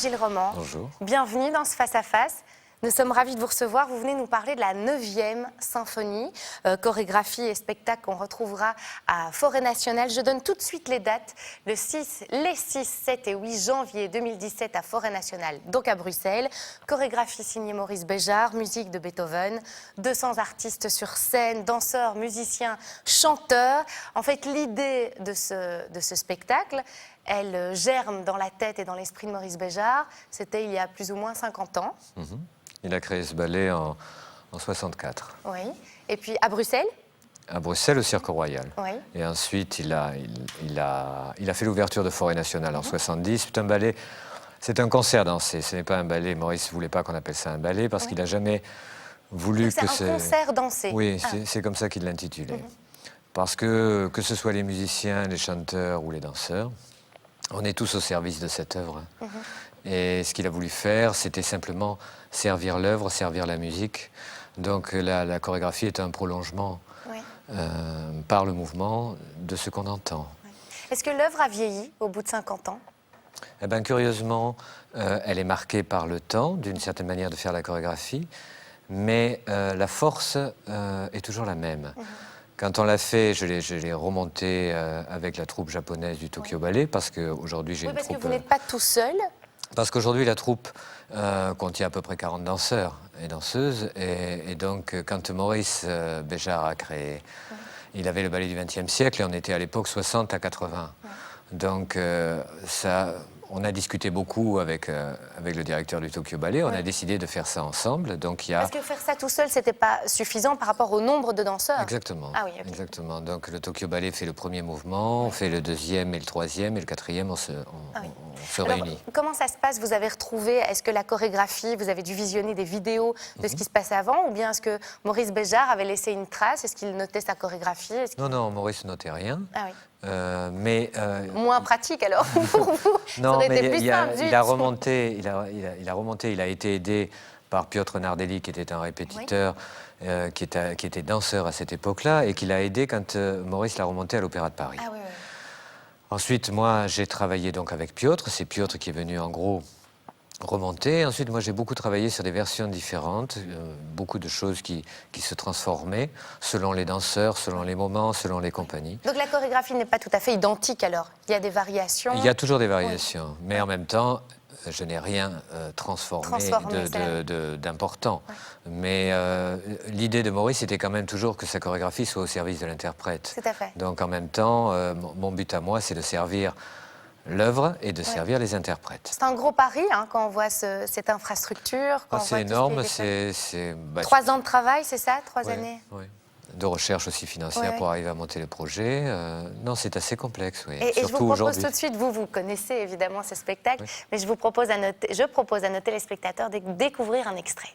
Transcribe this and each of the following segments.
Gilles Roman. Bonjour. Bienvenue dans ce face-à-face. Nous sommes ravis de vous recevoir. Vous venez nous parler de la 9e symphonie, chorégraphie et spectacle qu'on retrouvera à Forêt Nationale. Je donne tout de suite les dates. Les 6, 7 et 8 janvier 2017 à Forêt Nationale, donc à Bruxelles. Chorégraphie signée Maurice Béjart, musique de Beethoven, 200 artistes sur scène, danseurs, musiciens, chanteurs. En fait, l'idée de ce spectacle, elle germe dans la tête et dans l'esprit de Maurice Béjart. C'était il y a plus ou moins 50 ans. Il a créé ce ballet en 64. Oui. Et puis à Bruxelles? À Bruxelles, au Cirque Royal. Oui. Et ensuite, il a fait l'ouverture de Forêt Nationale en 70. C'est un ballet, c'est un concert dansé. Ce n'est pas un ballet. Maurice ne voulait pas qu'on appelle ça un ballet parce qu'il n'a jamais voulu que c'est un concert dansé. Oui, c'est comme ça qu'il l'intitulait. Parce que ce soit les musiciens, les chanteurs ou les danseurs, on est tous au service de cette œuvre. Et ce qu'il a voulu faire, c'était simplement servir l'œuvre, servir la musique. Donc la chorégraphie est un prolongement par le mouvement de ce qu'on entend. Est-ce que l'œuvre a vieilli au bout de 50 ans? Eh bien, curieusement, elle est marquée par le temps, d'une certaine manière de faire la chorégraphie, mais la force est toujours la même. Quand on l'a fait, je l'ai remonté avec la troupe japonaise du Tokyo Ballet, parce qu'aujourd'hui j'ai une troupe... parce que vous n'êtes pas tout seul. Parce qu'aujourd'hui, la troupe contient à peu près 40 danseurs et danseuses. Et donc, quand Maurice Béjart a créé, il avait le ballet du XXe siècle et on était à l'époque 60 à 80. Donc, on a discuté beaucoup avec le directeur du Tokyo Ballet. On a décidé de faire ça ensemble. Donc, Parce que faire ça tout seul, ce n'était pas suffisant par rapport au nombre de danseurs. Exactement. Ah oui, okay. Exactement. Donc, le Tokyo Ballet fait le premier mouvement, on fait le deuxième et le troisième, et le quatrième, on se réunit. Comment ça se passe? Vous avez retrouvé, est-ce que la chorégraphie, vous avez dû visionner des vidéos de ce qui se passait avant, ou bien est-ce que Maurice Béjart avait laissé une trace? Est-ce qu'il notait sa chorégraphie? Non, Maurice ne notait rien. Ah oui. Moins pratique alors pour vous. Non, ça aurait mais été plus simple, il a remonté, il a été aidé par Piotr Nardelli, qui était un répétiteur, qui était danseur à cette époque-là, et qui l'a aidé quand Maurice l'a remonté à l'Opéra de Paris. Ah oui. Ensuite, moi, j'ai travaillé donc avec Piotr. C'est Piotr qui est venu en gros remonter. Ensuite, moi, j'ai beaucoup travaillé sur des versions différentes, beaucoup de choses qui se transformaient selon les danseurs, selon les moments, selon les compagnies. Donc la chorégraphie n'est pas tout à fait identique alors? Il y a des variations? Il y a toujours des variations, mais en même temps, je n'ai rien transformé d'important. Mais l'idée de Maurice était quand même toujours que sa chorégraphie soit au service de l'interprète. Tout à fait. Donc en même temps, mon but à moi, c'est de servir l'œuvre et de servir les interprètes. C'est un gros pari quand on voit cette infrastructure. C'est énorme, 3 ans de travail, c'est ça? 3 années? Oui. De recherche aussi financière pour arriver à monter le projet. Non, c'est assez complexe, oui. Et je vous propose tout de suite, vous connaissez évidemment ce spectacle, mais je propose à nos téléspectateurs de découvrir un extrait.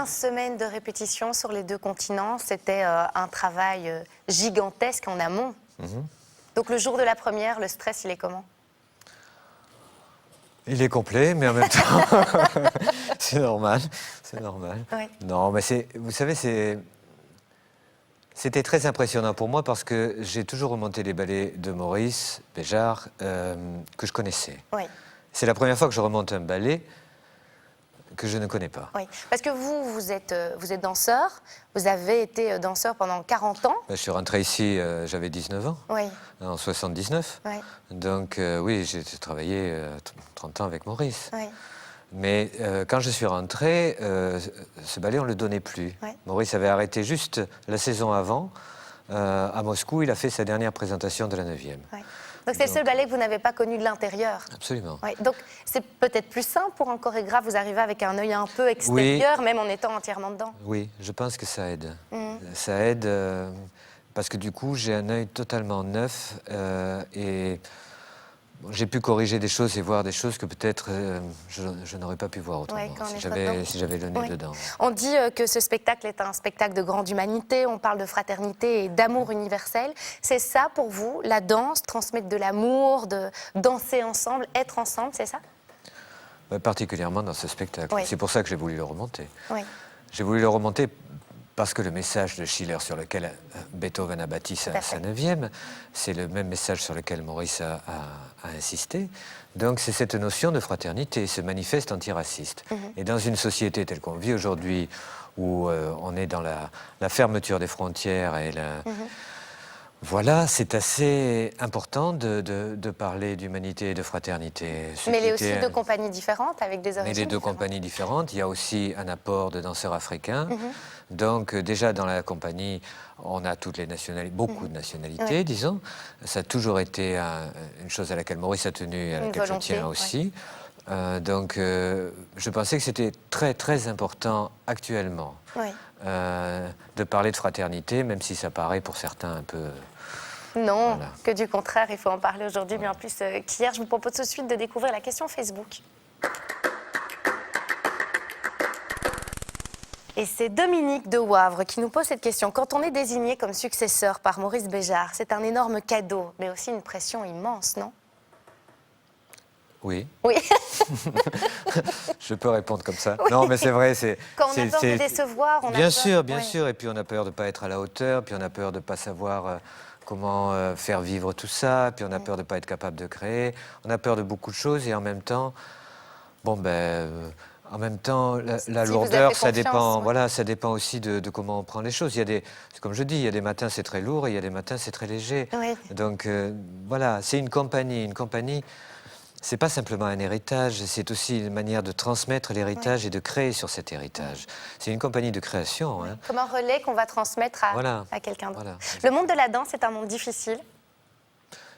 15 semaines de répétition sur les 2 continents. C'était un travail gigantesque en amont. Donc le jour de la première, le stress, il est comment? Il est complet, mais en même temps, c'est normal. C'est normal. Oui. Non, mais vous savez, c'était très impressionnant pour moi parce que j'ai toujours remonté les ballets de Maurice Béjart que je connaissais. Oui. C'est la première fois que je remonte un ballet que je ne connais pas. Oui, parce que vous êtes danseur, vous avez été danseur pendant 40 ans. Je suis rentré ici, j'avais 19 ans, Oui. en 79. Oui. Donc oui, j'ai travaillé 30 ans avec Maurice. Oui. Mais quand je suis rentré, ce ballet, on ne le donnait plus. Oui. Maurice avait arrêté juste la saison avant. À Moscou, il a fait sa dernière présentation de la 9e. Oui. Donc c'est le seul ballet que vous n'avez pas connu de l'intérieur. Absolument. Oui. Donc c'est peut-être plus simple pour un chorégraphe, vous arrivez avec un œil un peu extérieur, même en étant entièrement dedans. Oui, je pense que ça aide. Ça aide parce que du coup, j'ai un œil totalement neuf et j'ai pu corriger des choses et voir des choses que peut-être je n'aurais pas pu voir autrement si j'avais le nez dedans. On dit que ce spectacle est un spectacle de grande humanité, on parle de fraternité et d'amour universel. C'est ça pour vous, la danse, transmettre de l'amour, de danser ensemble, être ensemble, c'est ça? Particulièrement dans ce spectacle. Oui. C'est pour ça que j'ai voulu le remonter. Oui. J'ai voulu le remonter parce que le message de Schiller sur lequel Beethoven a bâti sa 9e, c'est le même message sur lequel Maurice a insisté. Donc c'est cette notion de fraternité, ce manifeste antiraciste. Et dans une société telle qu'on vit aujourd'hui, où on est dans la fermeture des frontières et voilà, c'est assez important de parler d'humanité et de fraternité. Mais il y a aussi 2 compagnies différentes, avec des origines Mais les 2 différentes. compagnies différentes. Il y a aussi un apport de danseurs africains. Donc déjà dans la compagnie, on a toutes les nationalités, beaucoup de nationalités, disons. Ça a toujours été une chose à laquelle Maurice a tenu et à laquelle je tiens aussi. Donc je pensais que c'était très très important actuellement de parler de fraternité, même si ça paraît pour certains un peu... Non, que du contraire, il faut en parler aujourd'hui bien plus qu'hier. Je vous propose tout de suite de découvrir la question Facebook. Et c'est Dominique de Wavre qui nous pose cette question. Quand on est désigné comme successeur par Maurice Béjart, c'est un énorme cadeau, mais aussi une pression immense, non? Oui. Oui. Je peux répondre comme ça. Oui. Non, mais c'est vrai. Quand on a peur de décevoir, on a peur... Bien sûr. Et puis on a peur de ne pas être à la hauteur, puis on a peur de ne pas savoir comment faire vivre tout ça, puis on a peur de ne pas être capable de créer. On a peur de beaucoup de choses et en même temps, en même temps, la lourdeur, ça dépend. Voilà, ça dépend aussi de comment on prend les choses. Comme je dis, il y a des matins c'est très lourd et il y a des matins c'est très léger. Oui. Donc voilà, c'est une compagnie. Une compagnie, c'est pas simplement un héritage, c'est aussi une manière de transmettre l'héritage et de créer sur cet héritage. C'est une compagnie de création. Hein. Comme un relais qu'on va transmettre à quelqu'un d'autre. Voilà. Le monde de la danse est un monde difficile.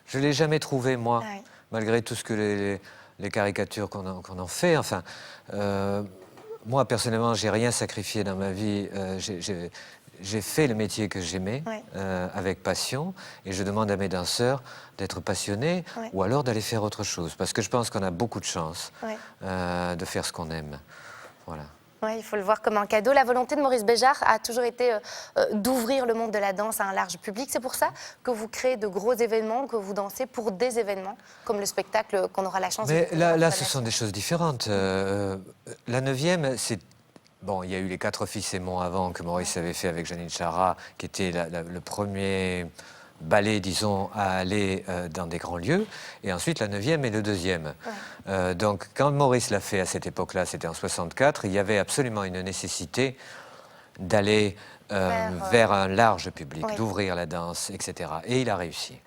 Je l'ai jamais trouvé moi, malgré tout ce que les caricatures qu'on en fait. Enfin, moi, personnellement, j'ai rien sacrifié dans ma vie. J'ai fait le métier que j'aimais avec passion et je demande à mes danseurs d'être passionnés ou alors d'aller faire autre chose. Parce que je pense qu'on a beaucoup de chance de faire ce qu'on aime. Voilà. Oui, il faut le voir comme un cadeau. La volonté de Maurice Béjart a toujours été d'ouvrir le monde de la danse à un large public. C'est pour ça que vous créez de gros événements, que vous dansez pour des événements, comme le spectacle qu'on aura la chance de découvrir. Mais là, ce sont des choses différentes. La 9e, c'est... Bon, il y a eu les 4 fils aimants avant que Maurice avait fait avec Janine Chara, qui était le premier ballet, disons, à aller dans des grands lieux. Et ensuite, la 9e et le 2e. Donc, quand Maurice l'a fait à cette époque-là, c'était en 64, il y avait absolument une nécessité d'aller vers un large public, d'ouvrir la danse, etc. Et il a réussi.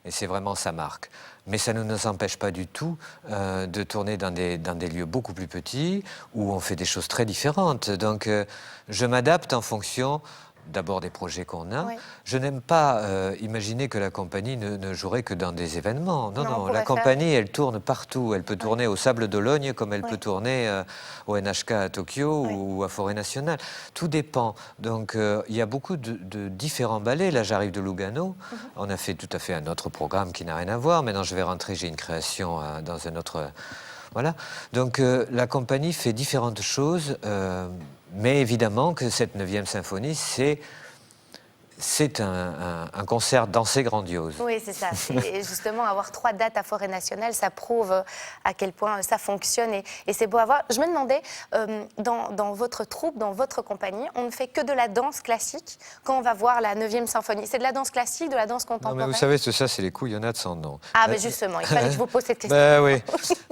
Et c'est vraiment sa marque. Mais ça ne nous empêche pas du tout de tourner dans des lieux beaucoup plus petits où on fait des choses très différentes. Donc, je m'adapte en fonction d'abord des projets qu'on a. Je n'aime pas imaginer que la compagnie ne jouerait que dans des événements. Non, la compagnie, elle tourne partout. Elle peut tourner au Sable d'Olonne comme elle peut tourner au NHK à Tokyo ou à Forêt Nationale. Tout dépend. Donc, il y a beaucoup de différents ballets. Là, j'arrive de Lugano. On a fait tout à fait un autre programme qui n'a rien à voir. Maintenant, je vais rentrer, j'ai une création dans un autre... Voilà. Donc, la compagnie fait différentes choses Mais évidemment que cette 9e symphonie, c'est un concert dansé grandiose. Oui, c'est ça. Et justement, avoir 3 dates à Forêt Nationale, ça prouve à quel point ça fonctionne et c'est beau à voir. Je me demandais, dans votre troupe, dans votre compagnie, on ne fait que de la danse classique quand on va voir la 9e symphonie. C'est de la danse classique, de la danse Non, contemporaine? mais vous savez, tout ça, c'est les couillonnades sans nom. Ah, mais justement, il fallait que je vous pose cette question. Ben oui.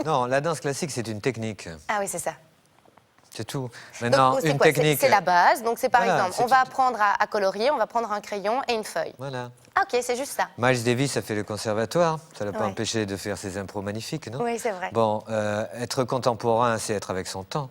Non, la danse classique, c'est une technique. Ah oui, c'est ça. C'est tout. Maintenant, Donc, c'est une quoi? technique. C'est la base. Donc, c'est par Voilà, exemple, c'est on va apprendre à colorier, on va prendre un crayon et une feuille. Voilà. Ah, ok, c'est juste ça. Miles Davis a fait le conservatoire. Ça ne l'a pas Ouais. empêché de faire ses impros magnifiques, non? Oui, c'est vrai. Bon, être contemporain, c'est être avec son temps.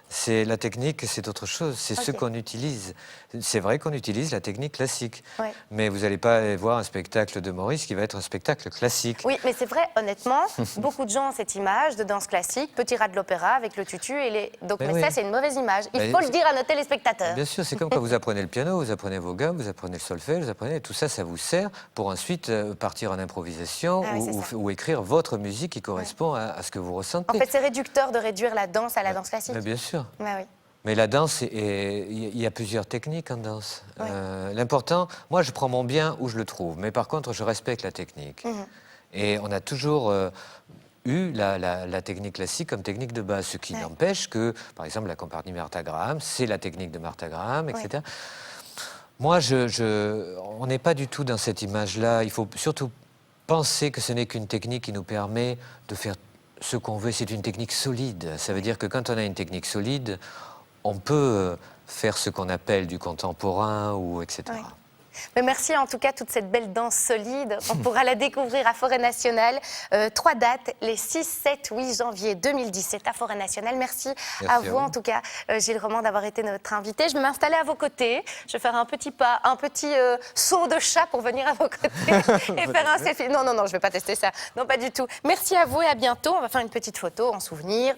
C'est la technique, c'est autre chose. C'est ce Ok. qu'on utilise. C'est vrai qu'on utilise la technique classique. Ouais. Mais vous n'allez pas aller voir un spectacle de Maurice qui va être un spectacle classique. Oui, mais c'est vrai, honnêtement, beaucoup de gens ont cette image de danse classique, petit rat de l'opéra avec le tutu et les... Donc, Mais mais oui. ça, c'est une mauvaise image. Il Mais faut le c'est- dire à nos téléspectateurs. Bien sûr, c'est comme quand vous apprenez le piano, vous apprenez vos gammes, vous apprenez le solfège, vous apprenez tout ça, ça vous sert pour ensuite partir en improvisation Ah oui, c'est ça. ou écrire votre musique qui correspond à ce que vous ressentez. En fait, c'est réducteur de réduire la danse à la danse classique. Mais bien sûr. Bah oui. Mais la danse, il y a plusieurs techniques en danse. Ouais. L'important, moi je prends mon bien où je le trouve, mais par contre je respecte la technique. Mhm. Et on a toujours eu la technique classique comme technique de base, ce qui Ouais. n'empêche que, par exemple, la compagnie Martha Graham, c'est la technique de Martha Graham, etc. Moi, on n'est pas du tout dans cette image-là. Il faut surtout penser que ce n'est qu'une technique qui nous permet de faire ce qu'on veut. C'est une technique solide. Ça veut dire que quand on a une technique solide, on peut faire ce qu'on appelle du contemporain ou etc. Ouais. Mais merci en tout cas, toute cette belle danse solide. On pourra la découvrir à Forêt Nationale. 3 dates, les 6, 7, 8 janvier 2017 à Forêt Nationale. Merci à vous en tout cas, Gilles Roman, d'avoir été notre invité. Je vais m'installer à vos côtés. Je vais faire un petit pas, un petit saut de chat pour venir à vos côtés et faire un selfie. Non, non, non, je ne vais pas tester ça. Non, pas du tout. Merci à vous et à bientôt. On va faire une petite photo en souvenir.